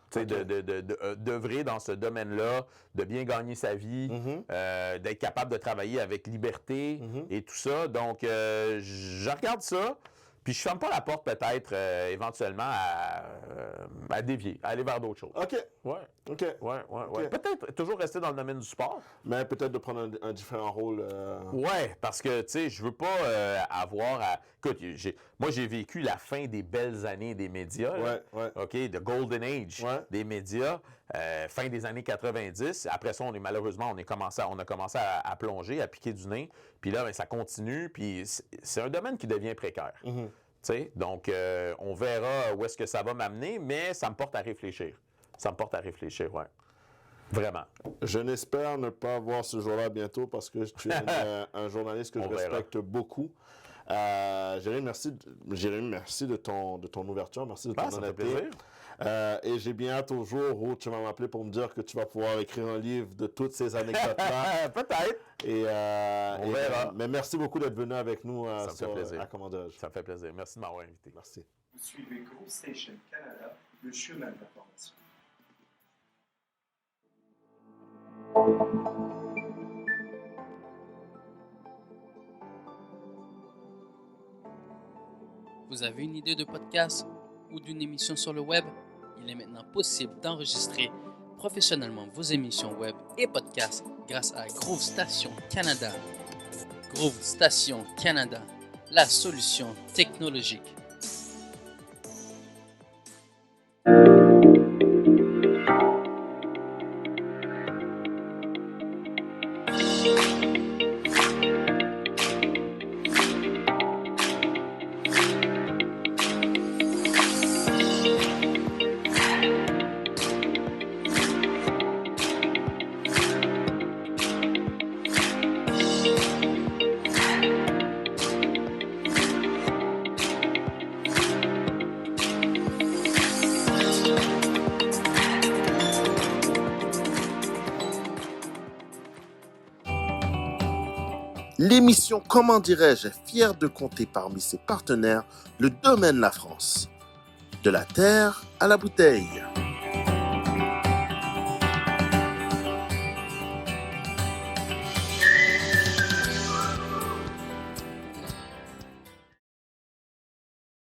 D'œuvrer dans ce domaine-là, de bien gagner sa vie, d'être capable de travailler avec liberté et tout ça. Donc, je regarde ça. Puis je ferme pas la porte peut-être éventuellement à dévier, à aller vers d'autres choses. OK. Ouais. OK. Ouais. Peut-être toujours rester dans le domaine du sport. Mais peut-être de prendre un différent rôle. Ouais, parce que, tu sais, je veux pas avoir à... Écoute, moi, j'ai vécu la fin des belles années des médias. Là. Ouais. OK, the golden age des médias, fin des années 90. Après ça, on a commencé à plonger, à piquer du nez. Puis là, ben, ça continue. Puis c'est un domaine qui devient précaire. Mhm. Tu sais, donc, on verra où est-ce que ça va m'amener, mais ça me porte à réfléchir. Ouais. Vraiment. Je n'espère ne pas voir ce jour-là bientôt parce que tu es un journaliste que je respecte beaucoup. Jérémy, merci de ton ouverture, merci de ton Ça fait honnêteté. plaisir. Et j'ai bien hâte au jour où tu vas m'appeler pour me dire que tu vas pouvoir écrire un livre de toutes ces anecdotes-là. Peut-être. On verra. Mais merci beaucoup d'être venu avec nous Ça me fait plaisir. à Comment dirais-je. Ça me fait plaisir. Merci de m'avoir invité. Merci. Vous suivez Groove Station Canada, le chemin de l'information. Vous avez une idée de podcast ou d'une émission sur le web? Il est maintenant possible d'enregistrer professionnellement vos émissions web et podcasts grâce à Groove Station Canada. Groove Station Canada, la solution technologique. L'émission Comment dirais-je est fière de compter parmi ses partenaires le domaine La France. De la terre à la bouteille.